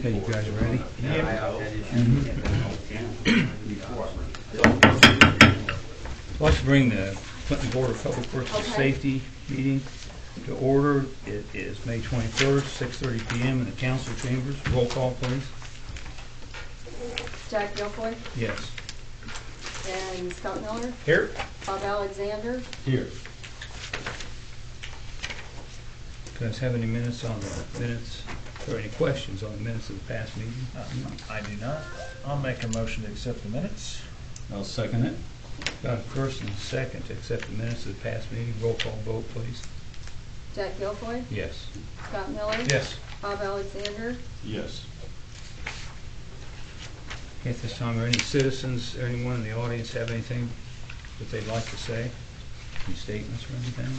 Okay, you guys ready? I'd like to bring the Clinton Board of Public Works and Safety meeting to order. It is May 21st, 6:30 p.m. in the council chambers. Roll call, please. Jack Guilfoyle Yes. and Scott Miller. Here. Bob Alexander. Here. Do you guys have any minutes on the minutes, or any questions on the minutes of the past meeting? I do not. I'll make a motion to accept the minutes. I'll second it. Got a first and a second to accept the minutes of the past meeting. Roll call vote, please. Jack Guilfoyle, Yes. Scott Miller. Yes. Bob Alexander. Yes. At this time, are any citizens, or anyone in the audience have anything that they'd like to say? Any statements or anything?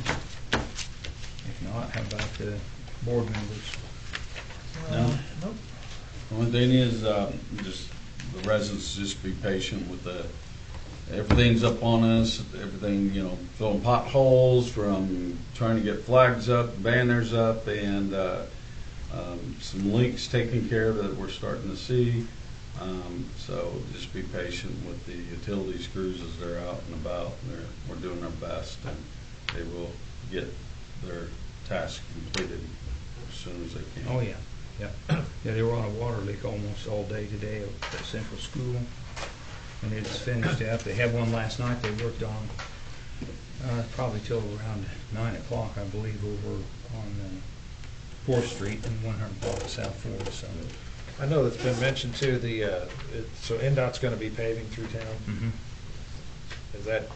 If not, how about the board members? No. Nope. The only thing is, just the residents just be patient with everything's up on us, everything, filling potholes, from trying to get flags up, banners up, and some leaks taken care of that we're starting to see. So just be patient with the utilities crews as they're out and about. We're doing our best, and they will get their task completed as soon as they can. Oh, yeah. Yeah, they were on a water leak almost all day today at Central School, and it's finished up. They had one last night they worked on, probably till around 9 o'clock, I believe, over on 4th Street and 100 block of South 4th. So. I know that's been mentioned too. So NDOT's going to be paving through town. Mm-hmm. Is that?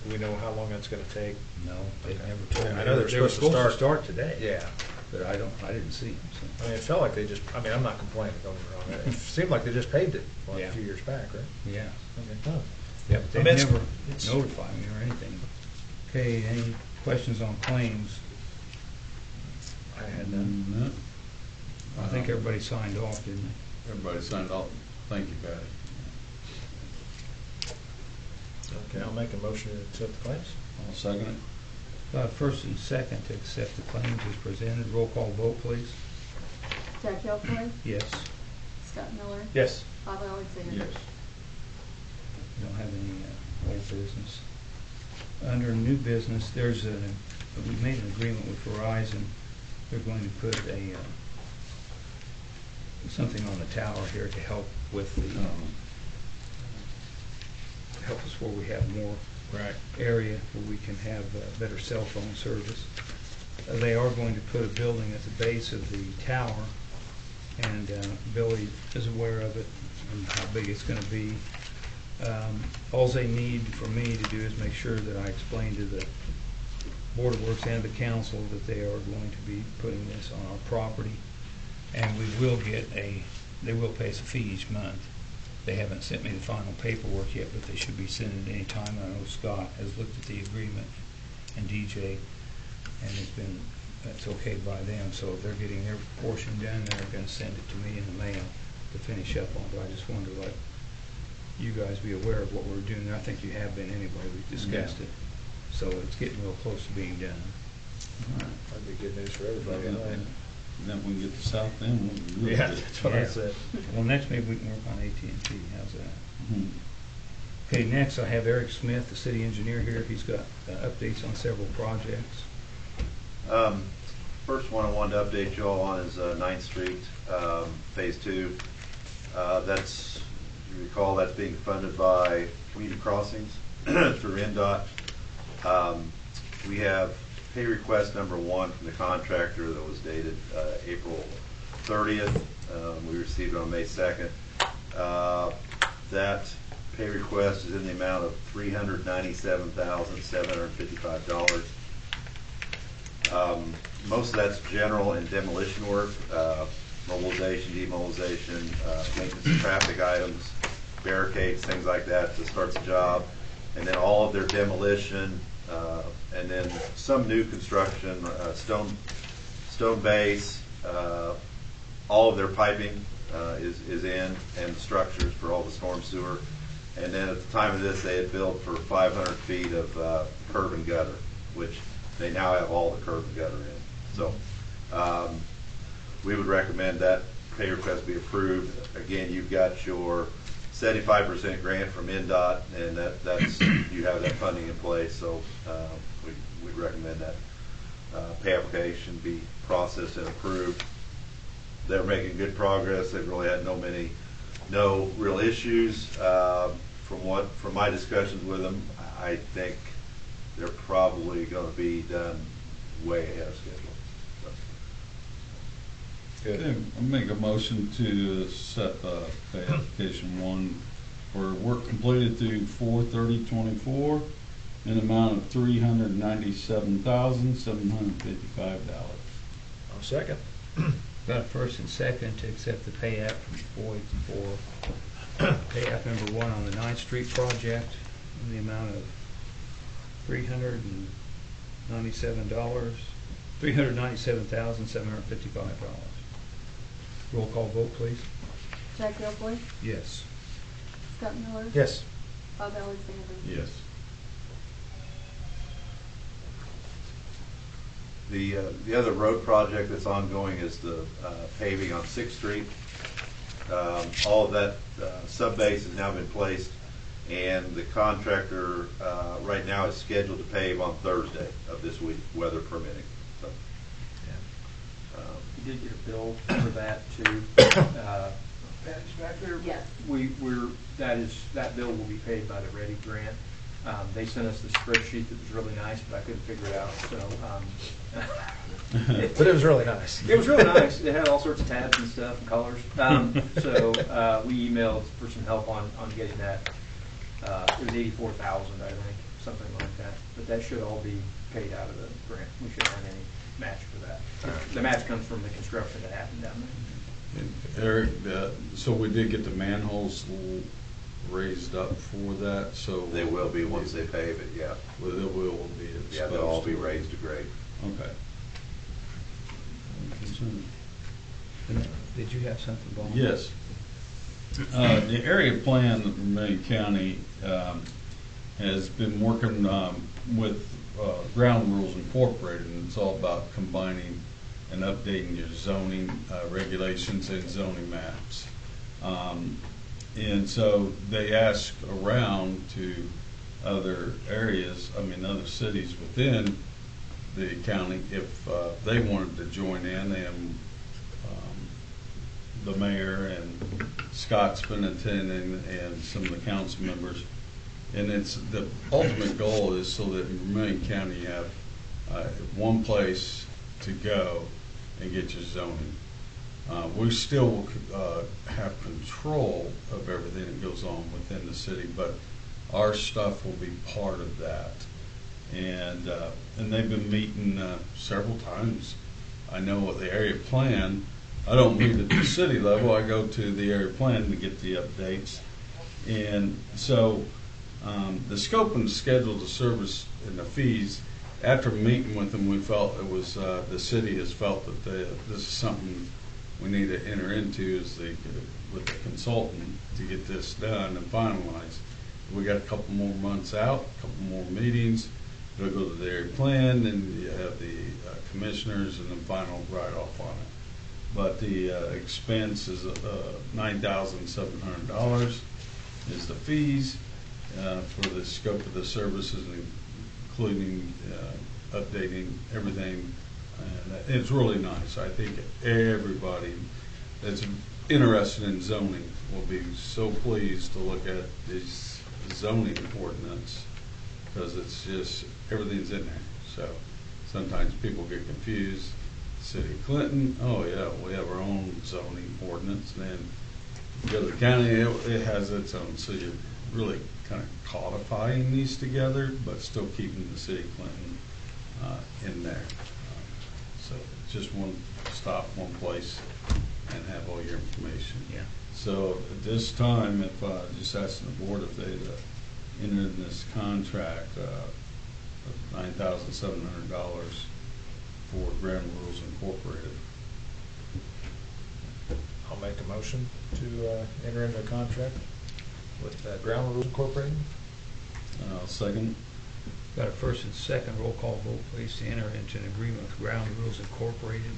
Do we know how long that's going to take? No, they never told me. I know they were supposed to start today. today. Yeah, but I didn't see them. So. I mean, it felt like they just. I mean, I'm not complaining. Don't get me wrong. It seemed like they just paved it Yeah. a few years back, right? Yeah. Okay. Oh. Yeah, but they I mean, never it's notified me or anything. Okay, any questions on claims? I had none. No. I think everybody signed off, didn't they? Everybody signed off. Thank you, Patty. Okay, I'll make a motion to accept the claims. I'll second it. Got a first and second to accept the claims as presented. Roll call vote, please. Jack Guilfoyle, Yes. Scott Miller. Yes. Bob Alexander. Yes. We don't have any old business. Under new business, we made an agreement with Verizon. They're going to put something on the tower here to help with help us where we have more area where we can have better cell phone service. They are going to put a building at the base of the tower, and Billy is aware of it and how big it's going to be. All they need for me to do is make sure that I explain to the Board of Works and the council that they are going to be putting this on our property, and we will they will pay us a fee each month. They haven't sent me the final paperwork yet, but they should be sending it any time. I know Scott has looked at the agreement and DJ, and it's okay by them. So if they're getting their portion done, they're going to send it to me in the mail to finish up on. But I just wanted to let you guys be aware of what we're doing. I think you have been anyway. We've discussed it. So it's getting real close to being done. All right. That'd be good news for everybody. Yeah. And then we can get the south end. We'll be really Yeah, good. that's what I said. Well, next maybe we can work on AT&T. How's that? Mhm. Okay, next I have Eric Smith, the city engineer here. He's got updates on several projects. First one I wanted to update you all on is 9th Street, Phase 2. That's, you recall, that's being funded by Community Crossings through NDOT. We have pay request number 1 from the contractor that was dated April 30th. We received it on May 2nd. That pay request is in the amount of $397,755. Most of that's general and demolition work, mobilization, demobilization, maintenance of traffic items, barricades, things like that to start the job. And then all of their demolition, and then some new construction, stone base, all of their piping is in, and the structures for all the storm sewer. And then at the time of this, they had billed for 500 feet of curb and gutter, which they now have all the curb and gutter in. So we would recommend that pay request be approved. Again, you've got your 75% grant from NDOT, and that's you have that funding in place, so we'd recommend that pay application be processed and approved. They're making good progress. They've really had no real issues. From my discussions with them, I think they're probably going to be done way ahead of schedule. So. Okay, I'll make a motion to set pay application 1 for work completed through 4/30/24 in an amount of $397,755. I'll second. Got a first and second to accept the pay app from Boyd for pay app number 1 on the 9th Street project in the amount of $397,755. Roll call vote, please. Jack Elroy, Yes. Scott Miller. Yes. Bob Alexander. Yes. The other road project that's ongoing is the paving on 6th Street. All of that subbase has now been placed, and the contractor right now is scheduled to pave on Thursday of this week, weather permitting. So, We did get a bill for that too. Patty's back there? Yes. That bill will be paid by the Ready Grant. They sent us the spreadsheet that was really nice, but I couldn't figure it out, so. But it was really nice. It was really nice. It had all sorts of tabs and stuff and colors. So we emailed for some help on getting that. It was 84,000, I think, something like that. But that should all be paid out of the grant. We shouldn't have any match for that. The match comes from the construction that happened down there. And Eric, so we did get the manholes raised up for that, so. they will be once they pave it, yeah. Well, they will be exposed. Yeah, they'll all be to it. raised to grade. Okay. Did you have something, Bob? Yes. The area plan of Vermillion County has been working with Ground Rules Incorporated, and it's all about combining and updating your zoning regulations and zoning maps. And so they asked around to other areas, other cities within the county if they wanted to join in, and the mayor and Scott's been attending and some of the council members. And it's the ultimate goal is so that in Vermillion County you have one place to go and get your zoning. We still have control of everything that goes on within the city, but our stuff will be part of that. And they've been meeting several times. I know what the area plan. I don't meet at the city level. I go to the area plan to get the updates. And so the scope and the schedule of the service and the fees, after meeting with them, we felt it was, the city has felt that this is something we need to enter into with the consultant to get this done and finalized. We got a couple more months out, a couple more meetings. It'll go to the area plan, then you have the commissioners, and then final write-off on it. But the expense is $9,700 is the fees for the scope of the services, including updating everything. And it's really nice. I think everybody that's interested in zoning will be so pleased to look at this zoning ordinance, because it's just, everything's in there. So sometimes people get confused. City of Clinton, oh yeah, we have our own zoning ordinance, and then you go to the county, it has its own. So you're really kind of codifying these together, but still keeping the City of Clinton in there. So just one stop, one place, and have all your information. Yeah. So at this time, if just asking the board if they'd enter in this contract of $9,700 for Ground Rules Incorporated. I'll make a motion to enter into a contract with Ground Rules Incorporated. I'll second. Got a first and second. Roll call vote, please, to enter into an agreement with Ground Rules Incorporated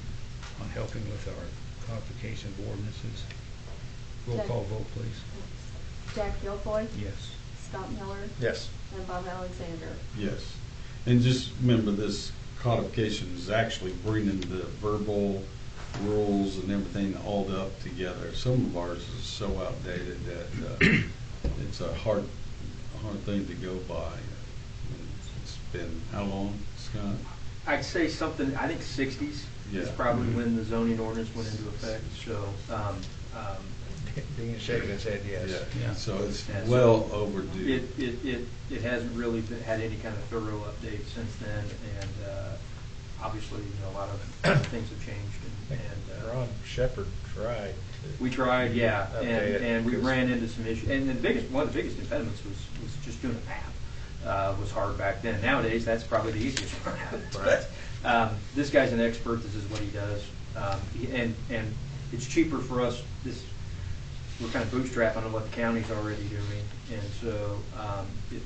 on helping with our codification of ordinances. Roll call vote, please. Jack Gilfoy, Yes. Scott Miller, Yes. and Bob Alexander. Yes. And just remember, this codification is actually bringing the verbal rules and everything all up together. Some of ours is so outdated that it's a hard thing to go by. It's been, how long, Scott? I'd say something, I think 60s is Yeah. probably when the zoning ordinance went into effect, so, Dean is shaking his head yes. Yeah. So it's Yeah, so well overdue. it hasn't really had any kind of thorough update since then, and obviously, a lot of things have changed, and Ron Shepherd tried. to we tried, yeah, update it, and we 'cause- ran into some issues, and one of the biggest impediments was just doing a map. Was hard back then. Nowadays, that's probably the easiest part of it. Right. But, this guy's an expert. This is what he does, and it's cheaper for us. We're kind of bootstrapping on what the county's already doing, and so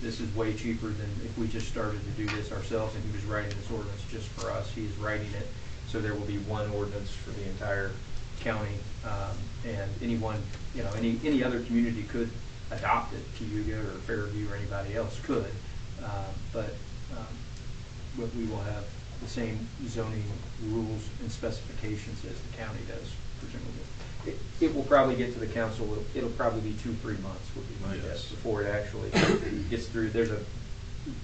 this is way cheaper than if we just started to do this ourselves. And he was writing this ordinance just for us. He is writing it, so there will be one ordinance for the entire county, and anyone, any other community could adopt it. Cayuga or Fairview or anybody else could, but we will have the same zoning rules and specifications as the county does, presumably. It will probably get to the council, it'll probably be 2-3 months would be my guess, Yes. before it actually gets through. There's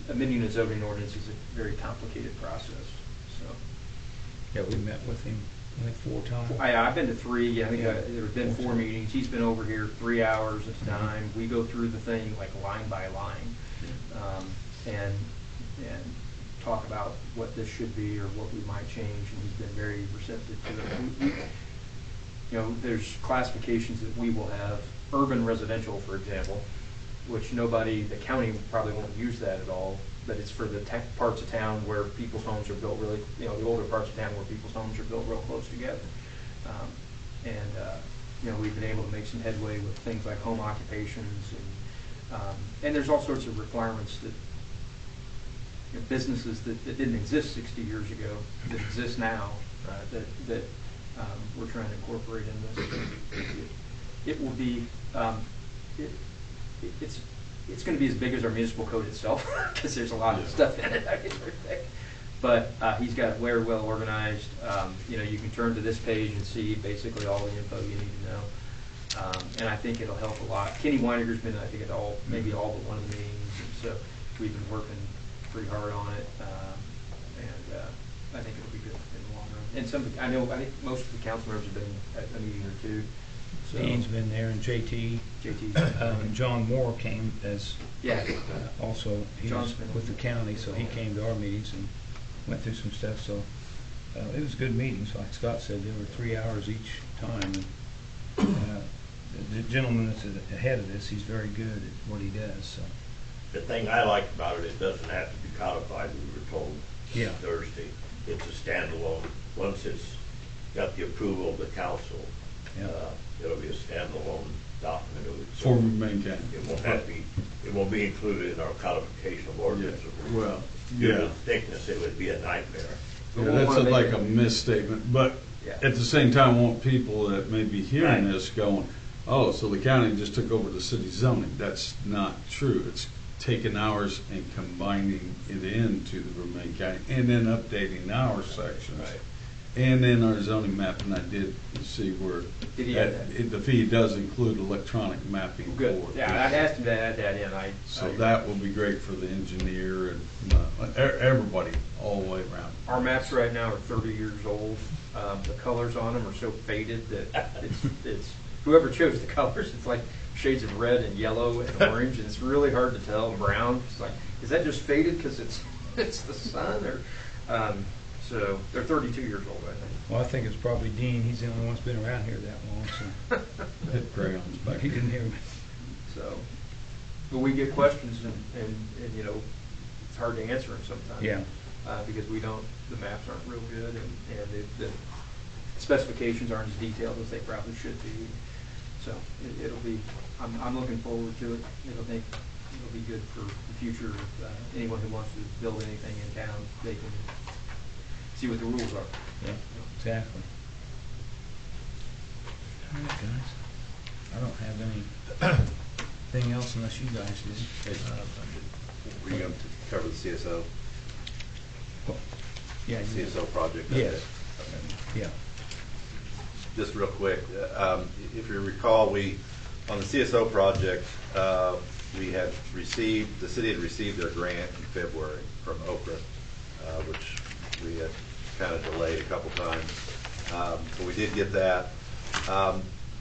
amending a zoning ordinance is a very complicated process, so. Yeah, we met with him, I think 4 times. I've been to 3, I think Yeah. there have been 4 meetings. He's been over here 3 hours at a time. We go through the thing like line by line, and talk about what this should be or what we might change, and he's been very receptive to it. There's classifications that we will have, urban residential, for example, which the county probably won't use that at all, but it's for the parts of town where people's homes are built really, the older parts of town where people's homes are built real close together. We've been able to make some headway with things like home occupations, and there's all sorts of requirements that businesses that didn't exist 60 years ago, that exist now, that we're trying to incorporate in this. It will be, it's going to be as big as our municipal code itself, because there's a lot of stuff in it. I get very thick. But he's got it very well organized. You can turn to this page and see basically all the info you need to know. And I think it'll help a lot. Kenny Weiniger's been, I think, at maybe all but one of the meetings, and so we've been working pretty hard on it. I think it'll be good in the long run. And I think most of the council members have been at a meeting or 2. So Dean's been there, and JT. JT. John Moore came as, Yeah. also, he John's was been- with the county, so he came to our meetings and went through some stuff, so it was good meetings. Like Scott said, there were 3 hours each time. And the gentleman that's ahead of this, he's very good at what he does, so. The thing I like about it, it doesn't have to be codified, we were told Yeah. Thursday. It's a standalone. Once it's got the approval of the council, Yeah. It'll be a standalone document of its For own. Main County. It won't be included in our codification of ordinance. Well, Due to yeah. the thickness, it would be a nightmare. But Yeah, we'll that's wanna like make a it- misstatement, but Yeah. at the same time, I want people that may be hearing Right. this going, oh, so the county just took over the city zoning. That's not true. It's taking ours and combining it into the Vermillion County, and then updating our sections. Right. And then our zoning map, and I did see where Did he add that? the fee does include electronic mapping. Good. for it. Yeah, I asked him to add that in. So that will be great for the engineer and everybody all the way around. Our maps right now are 30 years old. The colors on them are so faded that it's whoever chose the colors, it's like shades of red and yellow and orange, and it's really hard to tell, and brown. It's like, is that just faded because it's the sun, or so they're 32 years old, I think. Well, I think it's probably Dean. He's the only one that's been around here that long, so. Hit crayons But back. he didn't hear me. So, but we get questions, and it's hard to answer them sometimes. Yeah. Because the maps aren't real good, and the specifications aren't as detailed as they probably should be. So it'll be, I'm looking forward to it. It'll be good for the future. Anyone who wants to build anything in town, they can see what the rules are. Yeah, exactly. All right, guys. I don't have anything else unless you guys do. Were you going to cover the CSO, Yeah, you- CSO project? Yes. Okay. yeah. Just real quick, if you recall, on the CSO project, we had received, the city had received their grant in February from Okra, which we had kind of delayed a couple times. So we did get that.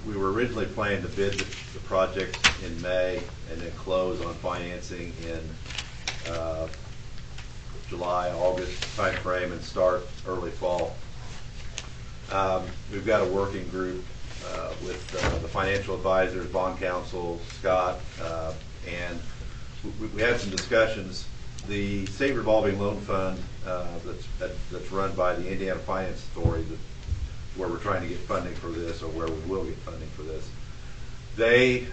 We were originally planning to bid the project in May and then close on financing in July, August timeframe and start early fall. We've got a working group with the financial advisors, bond counsel, Scott, and we had some discussions. The state revolving loan fund that's run by the Indiana Finance Authority, where we're trying to get funding for this, or where we will get funding for this, they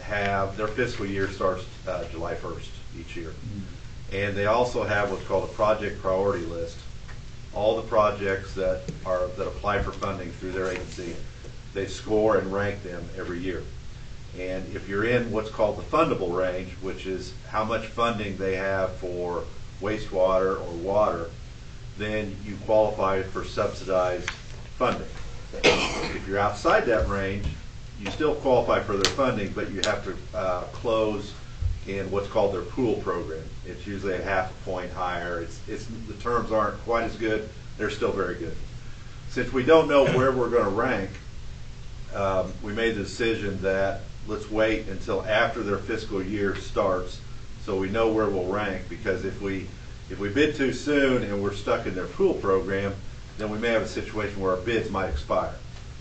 have, their fiscal year starts July 1st each year. And they also have what's called a project priority list. All the projects that apply for funding through their agency, they score and rank them every year. And if you're in what's called the fundable range, which is how much funding they have for wastewater or water, then you qualify for subsidized funding. If you're outside that range, you still qualify for their funding, but you have to close in what's called their pool program. It's usually a half a point higher. The terms aren't quite as good. They're still very good. Since we don't know where we're going to rank, we made the decision that let's wait until after their fiscal year starts so we know where we'll rank, because if we bid too soon and we're stuck in their pool program, then we may have a situation where our bids might expire.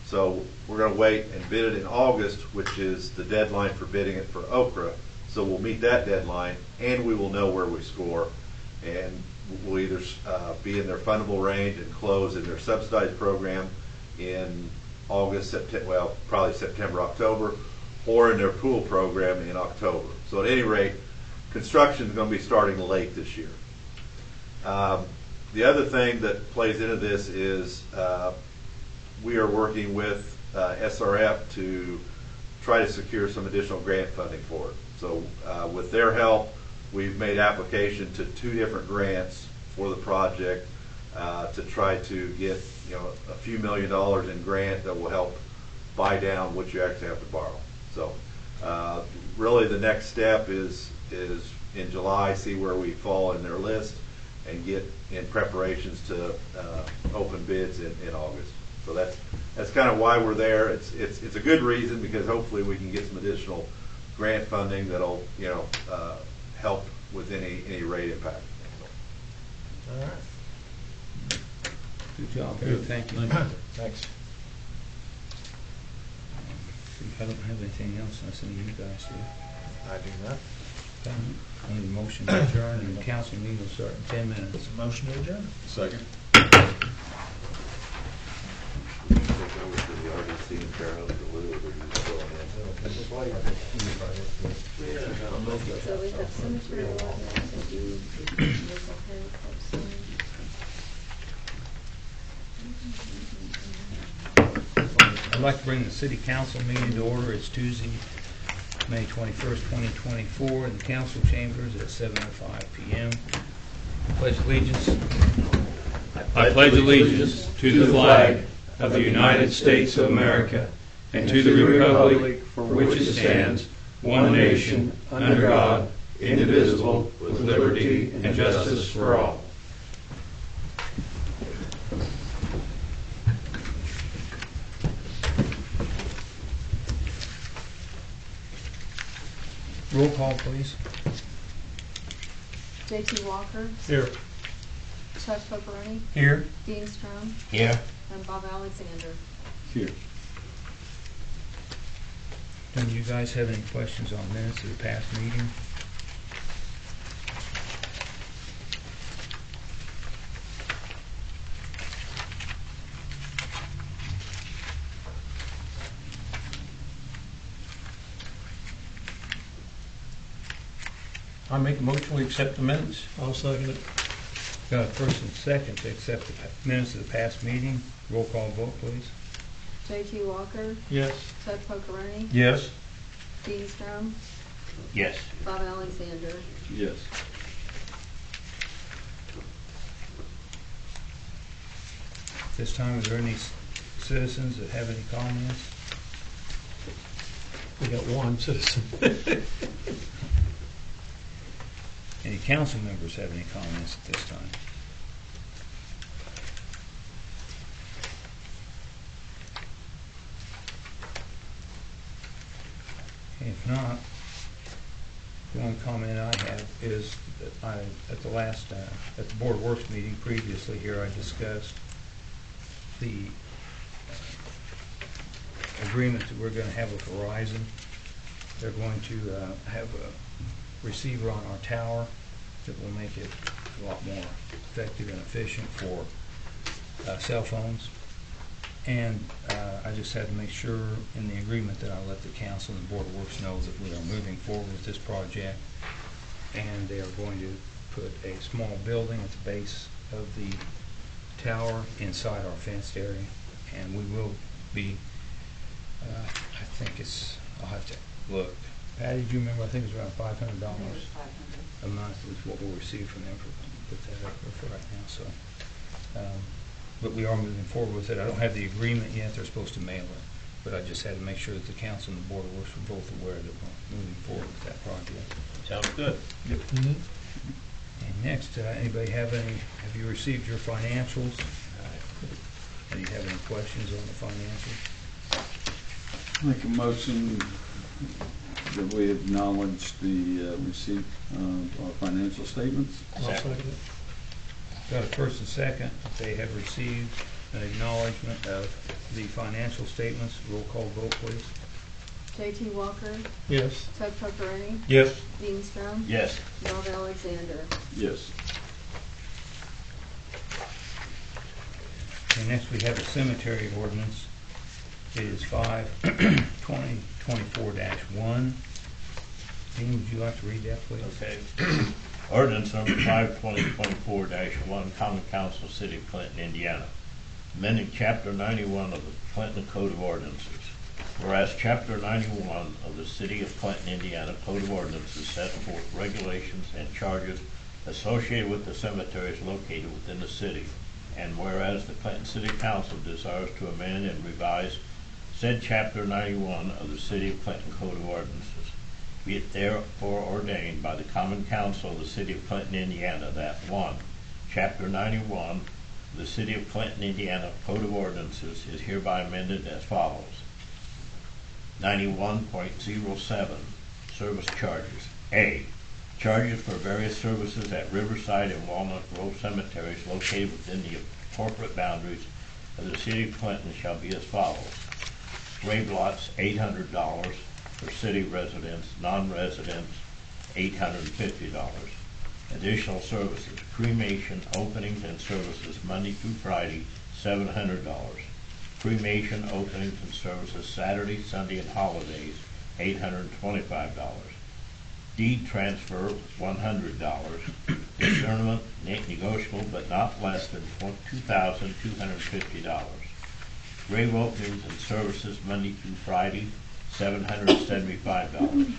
So we're going to wait and bid it in August, which is the deadline for bidding it for Okra. So we'll meet that deadline, and we will know where we score, and we'll either be in their fundable range and close in their subsidized program in August, September, well, probably September, October, or in their pool program in October. So at any rate, construction is going to be starting late this year. The other thing that plays into this is we are working with SRF to try to secure some additional grant funding for it. So with their help, we've made application to 2 different grants for the project to try to get a few $1,000,000 in grant that will help buy down what you actually have to borrow. So really the next step is in July, see where we fall in their list and get in preparations to open bids in August. So that's kind of why we're there. It's a good reason, because hopefully we can get some additional grant funding that'll help with any rate impact. All right. Good job. Good, thank you. Thanks. I don't have anything else unless any of you guys do. I do not. I need a motion to adjourn, and the council meeting will start in 10 minutes. It's a motion to adjourn. Second. Take over to the RDC and Fairhope to Lou, or do you still in? So we have cemetery law to do, local health, I'd like to bring the city council meeting to order. It's Tuesday, May 21st, 2024, in the council chambers at 7:05 p.m. Pledge allegiance. I pledge allegiance to the flag of the United States of America and to the republic for which it stands, one nation, under God, indivisible, with liberty and justice for all. Roll call, please. J.T. Walker, Here. Chuck Pepperoni, Here. Dean Strom, Here. and Bob Alexander. Here. Do you guys have any questions on minutes of the past meeting? I make a motion we accept the minutes. I'll second it. Got a first and second to accept the minutes of the past meeting. Roll call vote, please. J.T. Walker, Yes. Ted Pocaroni, Yes. Dean Strom, Yes. Bob Alexander. Yes. This time, is there any citizens that have any comments? We got one citizen. Any council members have any comments at this time? Okay, if not, the only comment I have is that at the last, at the Board of Works meeting previously here, I discussed the agreement that we're going to have with Verizon. They're going to have a receiver on our tower that will make it a lot more effective and efficient for cell phones. And I just had to make sure in the agreement that I let the council and the Board of Works know that we are moving forward with this project. And they are going to put a small building at the base of the tower inside our fenced area. And we will be, I think it's, I'll have to look. Patty, do you remember? I think it was around $500 a month is what we'll receive from them for put that up there for right now. So, but we are moving forward with it. I don't have the agreement yet. They're supposed to mail it, but I just had to make sure that the council and the Board of Works were both aware that we're moving forward with that project. Sounds good. Yep. And next, anybody have you received your financials? Do you have any questions on the financials? Make a motion that we acknowledge the receipt of our financial statements. I'll second it. Got a first and second. They have received an acknowledgement of the financial statements. Roll call vote, please. J.T. Walker, Yes. Ted Pocaroni, Yes. Dean Strom, Yes. Bob Alexander. Yes. And next we have a cemetery ordinance. It is 5/2024-1. Dean, would you like to read that, please? Okay. Ordinance number 5/2024-1, Common Council, City of Clinton, Indiana. Amending Chapter 91 of the Clinton Code of Ordinances. Whereas Chapter 91 of the City of Clinton, Indiana Code of Ordinances set forth regulations and charges associated with the cemeteries located within the city. And whereas the Clinton City Council desires to amend and revise said Chapter 91 of the City of Clinton Code of Ordinances, be it therefore ordained by the Common Council of the City of Clinton, Indiana, that 1. Chapter 91 of the City of Clinton, Indiana Code of Ordinances is hereby amended as follows. 91.07 Service Charges. A. Charges for various services at Riverside and Walnut Grove cemeteries located within the corporate boundaries of the City of Clinton shall be as follows. Grave lots, $800 for city residents, non-residents, $850. Additional services, cremation openings and services Monday through Friday, $700. Cremation openings and services Saturday, Sunday, and holidays, $825. Deed transfer, $100. Discernment, negotiable but not less than $2,250. Grave openings and services Monday through Friday, $775.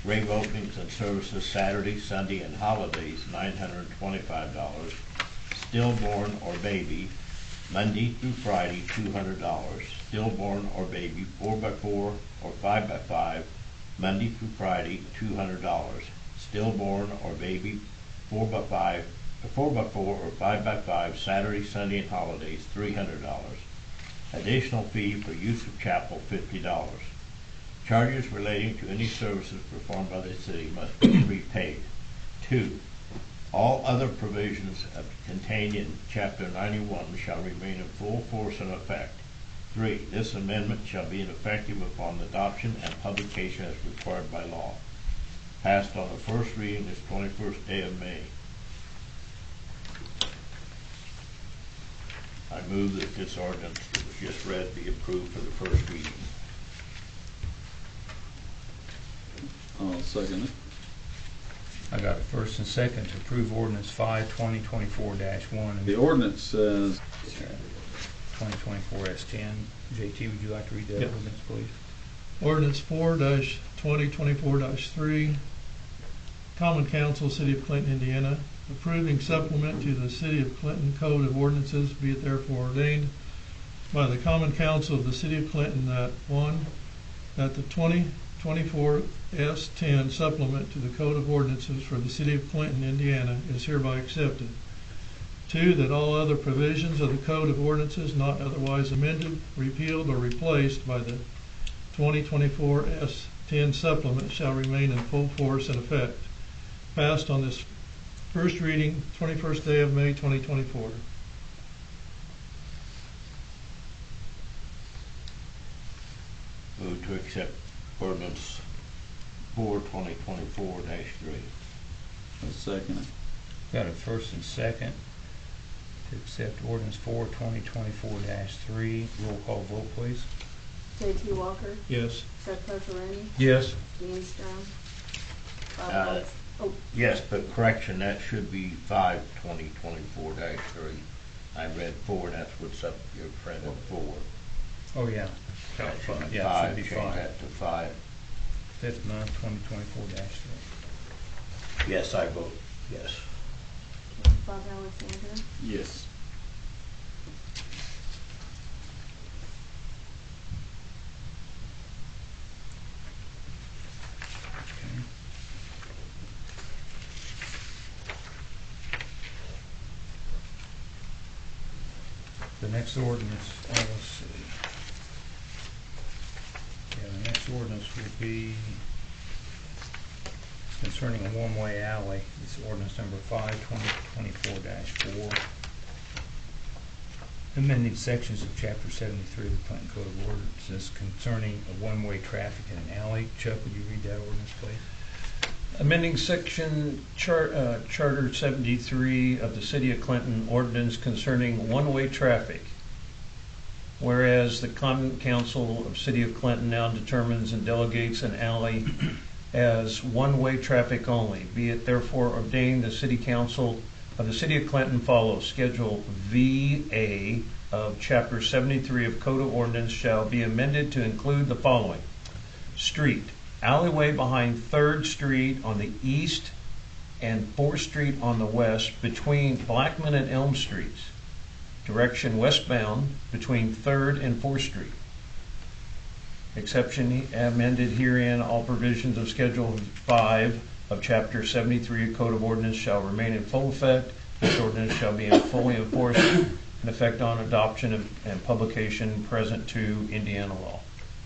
Grave openings and services Saturday, Sunday, and holidays, $925. Stillborn or baby, Monday through Friday, $200. Stillborn or baby, 4x4 or 5x5, Monday through Friday, $200. Stillborn or baby, 4x4 or 5x5, Saturday, Sunday, and holidays, $300. Additional fee for use of chapel, $50. Charges relating to any services performed by the city must be prepaid. 2. All other provisions contained in Chapter 91 shall remain in full force and effect. 3. This amendment shall be effective upon adoption and publication as required by law. Passed on the first reading this 21st day of May. I move that this ordinance that was just read be approved for the first reading. I'll second it. I got a first and second to approve ordinance 5/2024-1. The ordinance says 2024-10. JT, would you like to read that Yep. ordinance, please? Ordinance 4-2024-3, Common Council, City of Clinton, Indiana, approving supplement to the City of Clinton Code of Ordinances, be it therefore ordained by the Common Council of the City of Clinton that, 1, that the 2024 S10 supplement to the Code of Ordinances for the City of Clinton, Indiana is hereby accepted. 2, that all other provisions of the Code of Ordinances not otherwise amended, repealed, or replaced by the 2024 S10 supplement shall remain in full force and effect. Passed on this first reading, 21st day of May, 2024. Move to accept ordinance 4/2024-3. I'll second it. Got a first and second to accept ordinance 4/2024-3. Roll call vote, please. J.T. Walker, Yes. Seth Pocaroni, Yes. Dean Strom, Bob Uh, Alex. Oh, Yes, but correction, that should be 5/2024-3. I read 4, that's what's up your print of 4. Oh, yeah. That should be Yeah, it 5, should be change 5. that to 5. 5th month, 2024-3. Yes, I vote yes. Bob Alexander, Yes. Okay. The next ordinance, let's see. Yeah, the next ordinance will be concerning a one-way alley. It's ordinance number 5/2024-4. Amending sections of Chapter 73 of the Clinton Code of Ordinances concerning a one-way traffic in an alley. Chuck, would you read that ordinance, please? Amending section Charter 73 of the City of Clinton ordinance concerning one-way traffic. Whereas the Common Council of City of Clinton now determines and delegates an alley as one-way traffic only, be it therefore ordained the City Council of the City of Clinton follows Schedule VA of Chapter 73 of Code of Ordinance shall be amended to include the following. Street, alleyway behind 3rd Street on the east and 4th Street on the west between Blackman and Elm Streets. Direction westbound between 3rd and 4th Street. Exception amended herein, all provisions of Schedule 5 of Chapter 73 of Code of Ordinance shall remain in full effect. This ordinance shall be fully enforced in effect on adoption and publication present to Indiana law.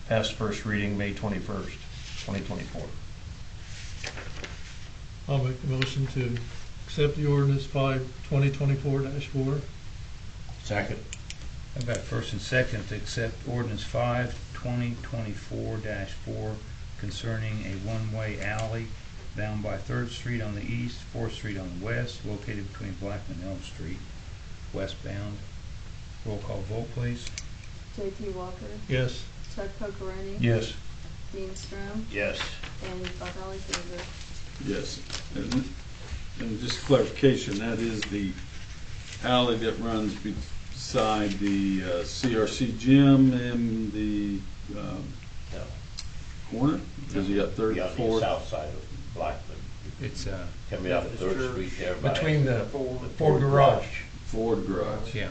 Passed first reading May 21st, 2024. I'll make the motion to accept the ordinance 5/2024-4. Second. I've got first and second to accept ordinance 5/2024-4 concerning a one-way alley down by 3rd Street on the east, 4th Street on the west, located between Blackman and Elm Street, westbound. Roll call vote, please. J.T. Walker, Yes. Chuck Pocaroni, Yes. Dean Strom, Yes. and Bob Alexander. Yes. And just clarification, that is the alley that runs beside the CRC gym and the No. corner? Because you got 3rd Be and on the 4th. south side of Blackman, It's, coming up 3rd Street there by. Between the Ford garage. Ford garage. yeah,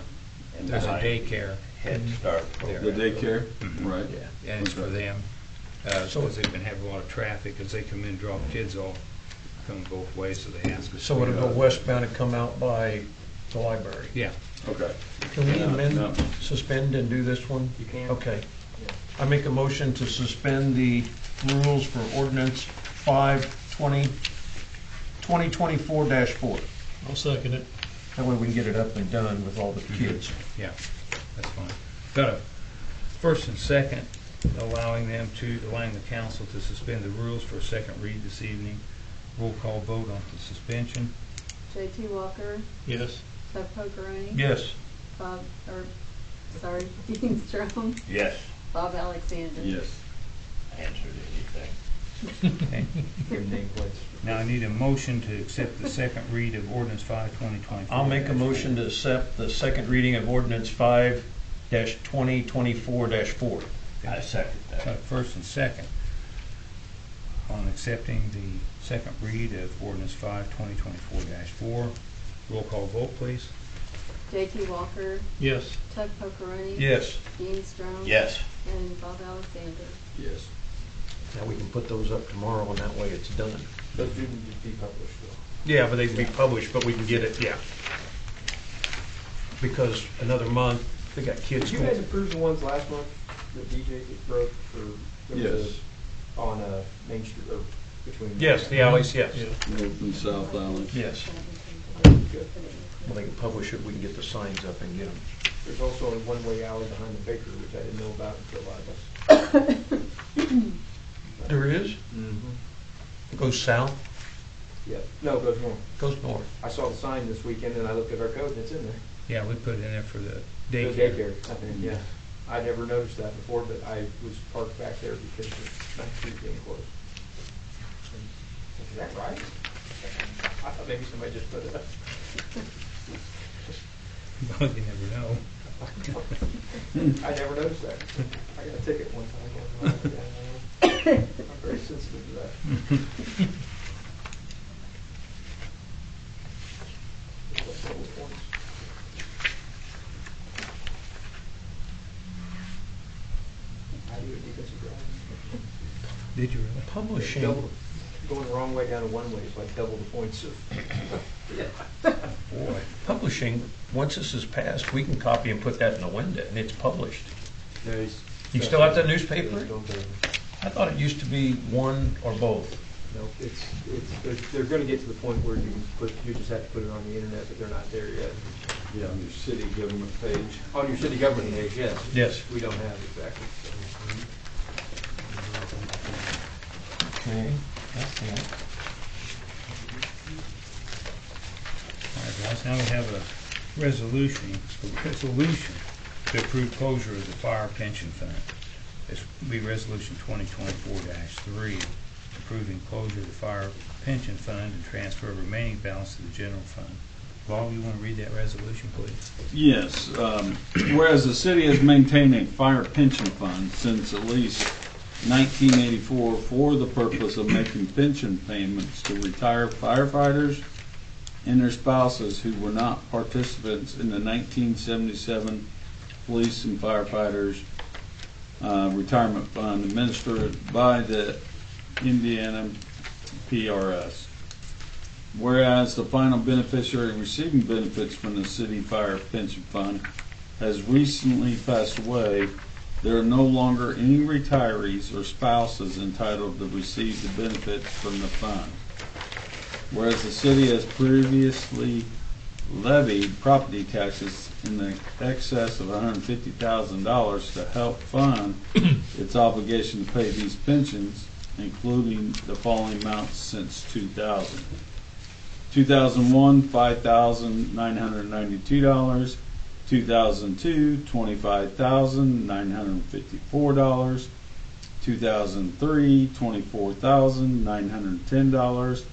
and there's a behind daycare. Head Start There. The program. daycare? Mhm. Right. Yeah, and it's for Okay. them, because they've been having a lot of traffic, as they come in, drop kids off, come both ways, so they ask us. So it'll go westbound and come out by the library. Yeah, Okay. Can we No. amend, suspend and do this one? You can. Okay. I make a motion to suspend the rules for ordinance 5/2024-4. I'll second it. That way we can get it up and done with all the kids. yeah, that's fine. Got a first and second allowing the council to suspend the rules for a second read this evening. Roll call vote on the suspension. J.T. Walker, Yes. Seth Pocaroni, Yes. Dean Strom, Yes. Bob Alexander. Yes. Answered anything. Okay. Now I need a motion to accept the second read of ordinance 5/2024. I'll make a motion to accept the second reading of ordinance 5 2024-4. I second that. First and second on accepting the second read of ordinance 5/2024-4. Roll call vote, please. J.T. Walker, Yes. Tug Pokeroni. Yes. Dean Strong. Yes. And Bob Alexander. Yes. Now, we can put those up tomorrow, and that way it's done. Those do need to be published, though. Yeah, but they can be published, but we can get it, yeah. Because another month, they got kids Did you guys going. approve the ones last month that DJ broke for? there was Yes. a- On Main Street, or between. Yes, the alleys, yes. North and South Island. Yes. Good. Well, they can publish it, we can get the signs up and get them. There's also a one-way alley behind the bakery, which I didn't know about until There is? It goes south, Yeah, no, it goes north. goes north. I saw the sign this weekend and I looked at our code and it's in there. Yeah, we put it in there for the The daycare. daycare, I think, yeah. I never noticed that before, but I was parked back there because of Ninth Street being closed. Is that right? I thought maybe somebody just put it up. Well, you never know. I never noticed that. I got a ticket one time. I'm very sensitive to that. What's double points? I do it defensive driving. Did you really? Publishing, Double- Going the wrong way down to one way is like double the points of. Boy. publishing, once this is passed, we can copy and put that in the window, and it's published. You still have that newspaper? I thought it used to be one or both. No, they're gonna get to the point where you just have to put it on the internet, but they're not there yet. Yeah, on your city government page. On your city government page, yes. Yes. We don't have exactly. Okay, that's it. All right, guys, now we have a resolution to approve closure of the fire pension fund. This will be resolution 2024-3, approving closure of the fire pension fund and transfer of remaining balance to the general fund. Bob, you want to read that resolution, please? Yes, whereas the city has maintained a fire pension fund since at least 1984 for the purpose of making pension payments to retired firefighters and their spouses who were not participants in the 1977 Police and Firefighters Retirement Fund administered by the Indiana PRS. Whereas the final beneficiary receiving benefits from the city fire pension fund has recently passed away, there are no longer any retirees or spouses entitled to receive the benefits from the fund. Whereas the city has previously levied property taxes in the excess of $150,000 to help fund its obligation to pay these pensions, including the following amounts since 2000. 2001, $5,992. 2002, $25,954. 2003, $24,910.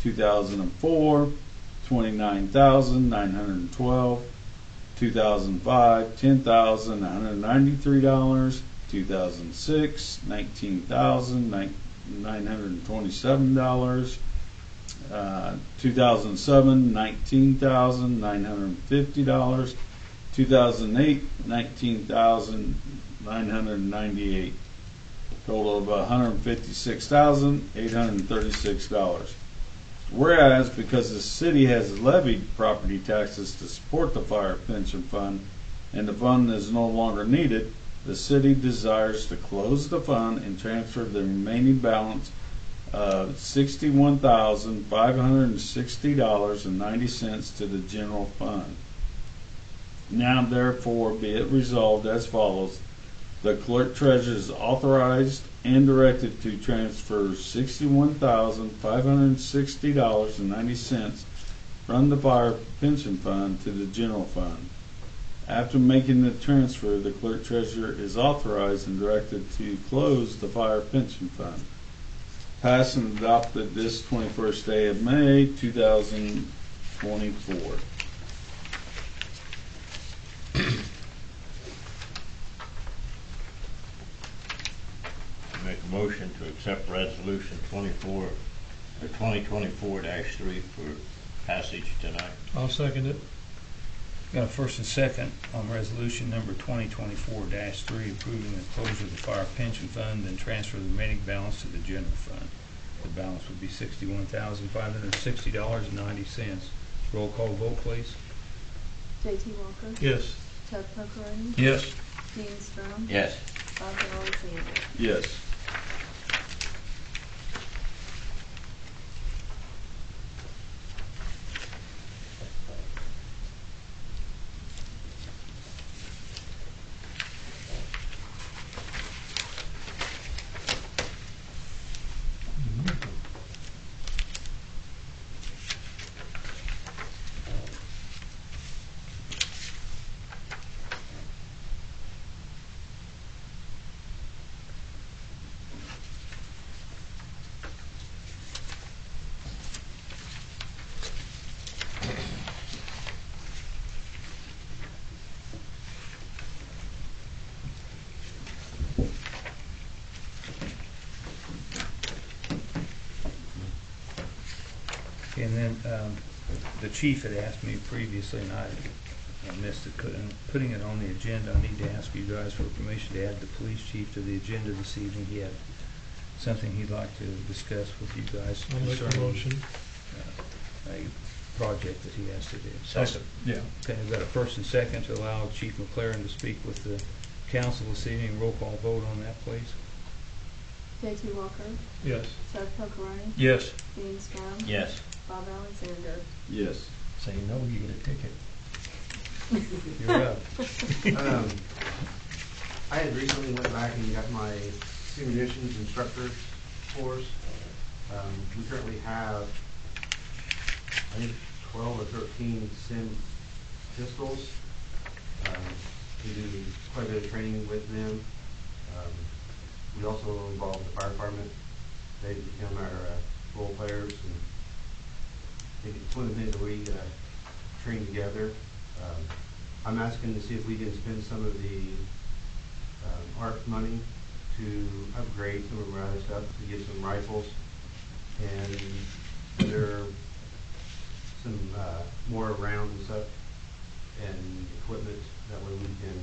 2004, $29,912. 2005, $10,993. 2006, $19,927. 2007, $19,950. 2008, $19,998. Total of $156,836. Whereas, because the city has levied property taxes to support the fire pension fund, and the fund is no longer needed, the city desires to close the fund and transfer the remaining balance of $61,560.90 to the general fund. Now therefore be it resolved as follows. The clerk treasurer is authorized and directed to transfer $61,560.90 from the fire pension fund to the general fund. After making the transfer, the clerk treasurer is authorized and directed to close the fire pension fund. Passed and adopted this 21st day of May, 2024. to accept resolution 2024-3 for passage tonight. I'll second it. Got a first and second on resolution number 2024-3, approving the closure of the fire pension fund and transfer the remaining balance to the general fund. The balance would be $61,560.90. Roll call vote, please. J.T. Walker. Yes. Chuck Pocharoni. Yes. Dean Strong. Yes. Bob Alexander. Yes. And then the chief had asked me previously, and I missed it, putting it on the agenda. I need to ask you guys for permission to add the police chief to the agenda this evening. He had something he'd like to discuss with you guys I'll make the concerning motion. a project that he has to do. Second. Yeah. Okay, I've got a first and second to allow Chief McLaren to speak with the council this evening. Roll call vote on that, please. J.T. Walker. Yes. Chuck Pocharoni. Yes. Dean Strong. Yes. Bob Alexander. Yes. Say no, you get a ticket. You're up. I had recently went back and got my simulations instructor's course. We currently have, I think, 12 or 13 sim pistols. We do quite a bit of training with them. We also involve the fire department. They become our role players, and I think it's one of the things that we train together. I'm asking to see if we can spend some of the ARP money to upgrade some of our other stuff, to get some rifles and other, some more rounds and stuff and equipment. That way we can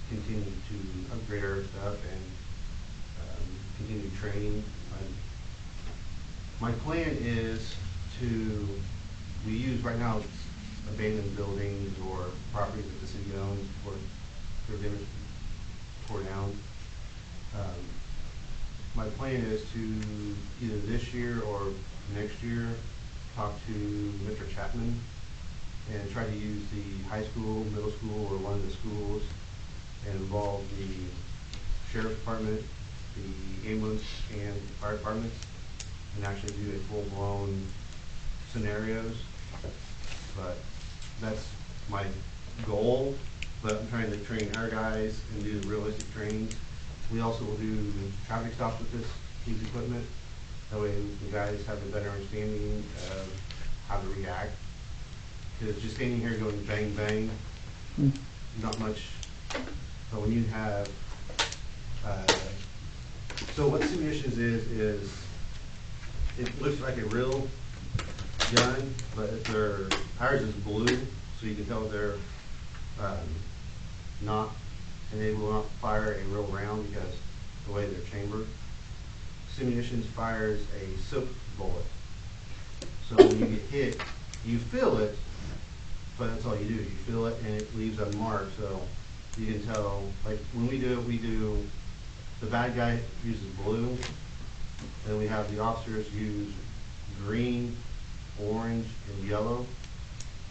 continue to upgrade our stuff and continue training. My plan is to, we use right now abandoned buildings or properties that the city owns or they're damaged, tore down. My plan is to either this year or next year talk to Mr. Chapman and try to use the high school, middle school, or one of the schools and involve the sheriff's department, the ambulance, and the fire departments, and actually do a full-blown scenarios. But that's my goal, but I'm trying to train our guys and do realistic trainings. We also will do traffic stops with these equipment. That way the guys have a better understanding of how to react. Because just standing here going bang, bang, not much. But when you have, so what simulations is it looks like a real gun, but ours is blue, so you can tell they're not, and they will not fire a real round because the way they're chambered. Simulations fires a soap bullet. So when you get hit, you feel it, but that's all you do. You feel it and it leaves a mark, so you can tell, like when we do it, the bad guy uses blue, and we have the officers use green, orange, and yellow.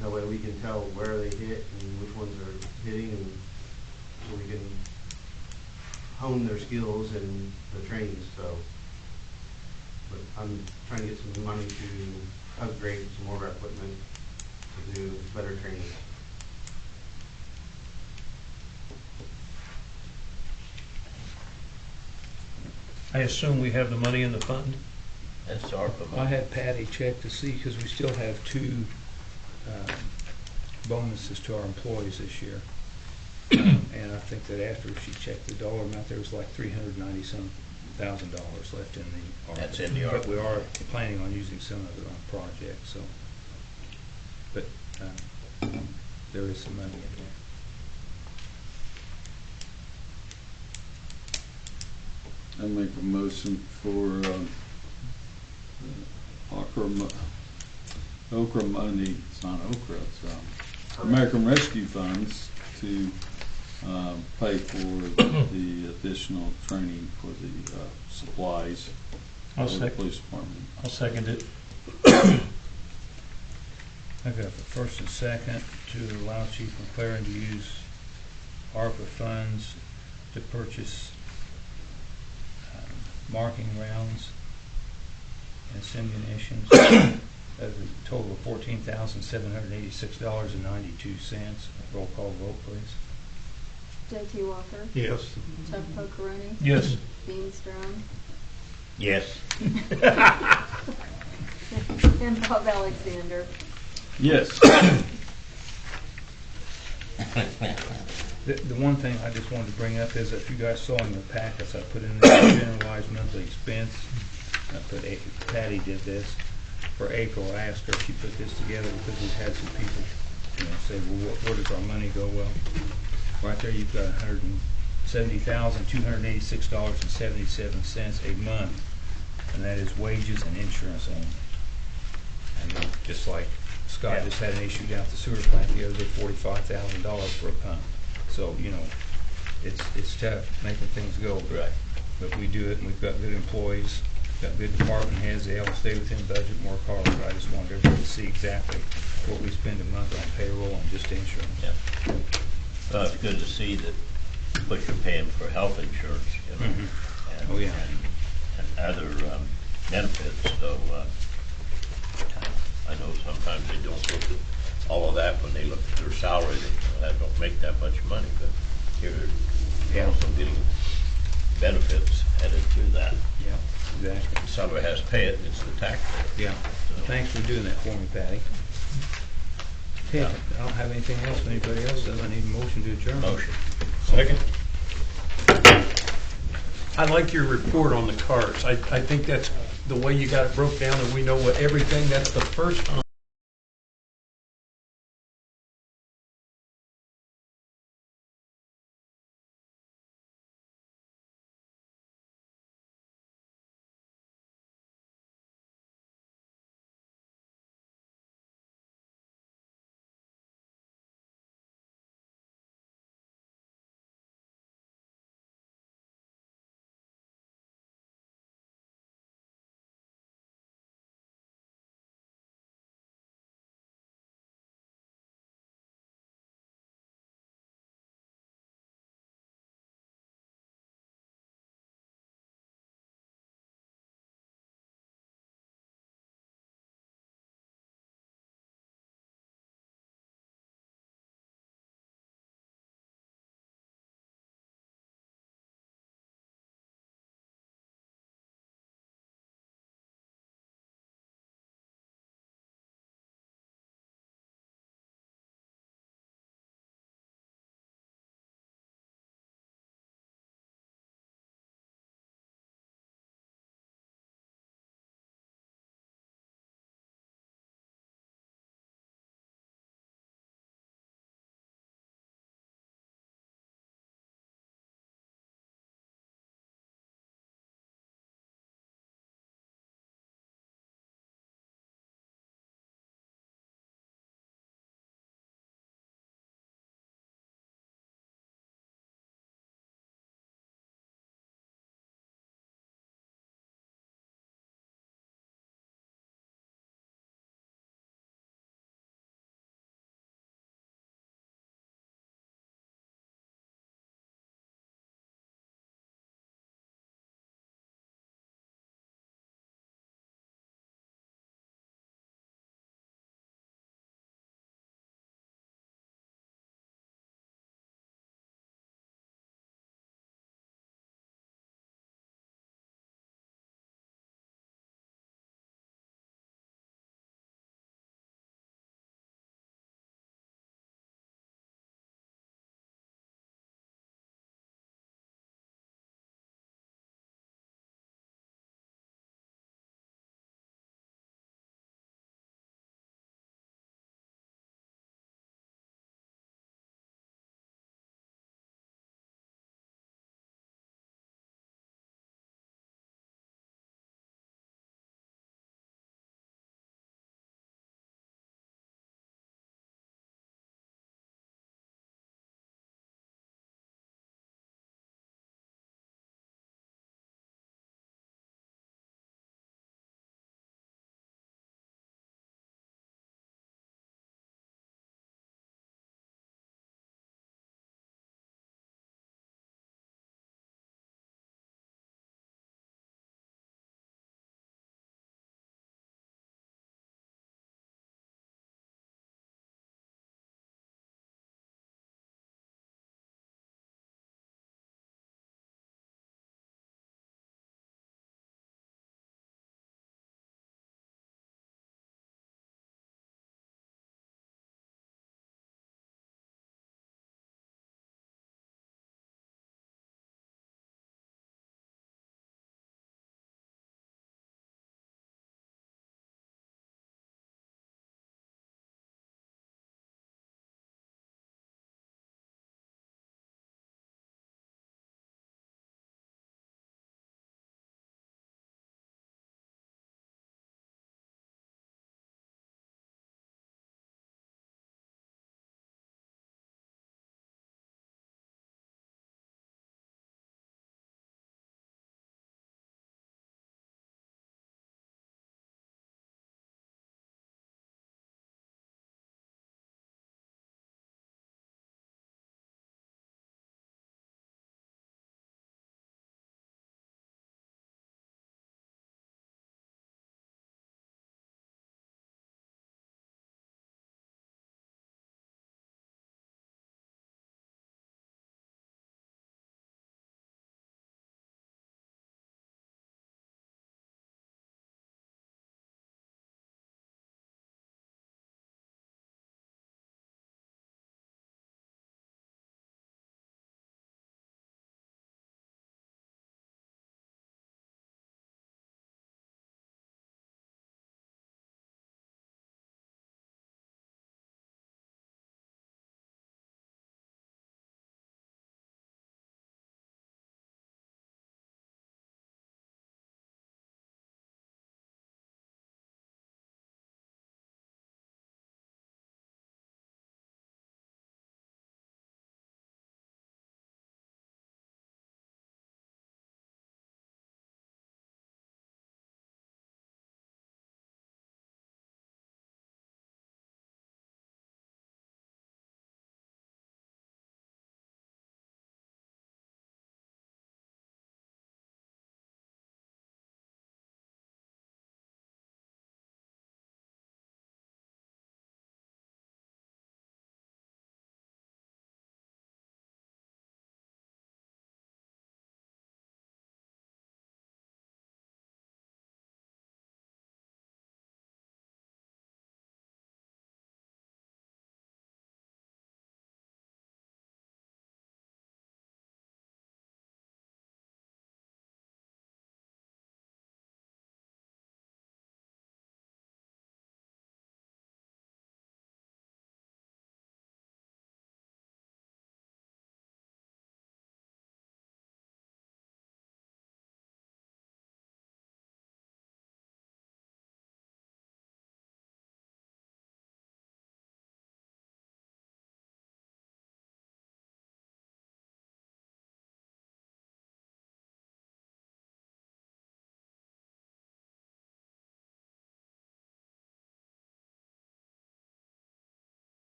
That way we can tell where they hit and which ones are hitting, and so we can hone their skills and the training. So, but I'm trying to get some money to upgrade some more of our equipment to do better training. I assume we have the money in the fund? That's ARPA I money. had Patty check to see, because we still have two bonuses to our employees this year. And I think that after she checked the dollar amount, there was like 390 some $1,000 left in the ARPA. That's in the But ARPA. we are planning on using some of it on projects, so. But there is some money in there. I make a motion for Okra money, it's not Okra, it's American Rescue Funds to pay for the additional training for the supplies I'll for the second. police department. I'll second it. I've got the first and second to allow Chief McLaren to use ARPA funds to purchase marking rounds and ammunition at a total of $14,786.92. Roll call vote, please. J.T. Walker. Yes. Chuck Pocaroni. Yes. Dean Strong. Yes. And Bob Alexander. Yes. The one thing I just wanted to bring up is, if you guys saw in the packets, I put in there generalized monthly expense. I put, Patty did this for April. I asked her if she put this together because we've had some people, say, well, where does our money go? Well, right there you've got $170,286.77 a month, and that is wages and insurance only. And just like Scott just had an issue down at the sewer plant the other day, $45,000 for a pump. So, it's tough making things go. Right. But we do it, and we've got good employees, got good department heads, they all stay within budget and work hard. But I just wanted everybody to see exactly what we spend a month on payroll and just insurance. Yeah. Well, it's good to see that, what you're paying for health insurance, Mhm. and, Oh, yeah. and other benefits. So I know sometimes they don't look at all of that when they look at their salary. They don't make that much money, but you're also getting benefits added to that. Yeah, exactly. Somebody has to pay it, and it's the taxpayer. Yeah. Thanks for doing that for me, Patty. Okay, I don't have anything else. Anybody else? Does I need a motion to adjourn? Motion. Second. I like your report on the cars. I think that's the way you got it broke down, and we know what everything, that's the first time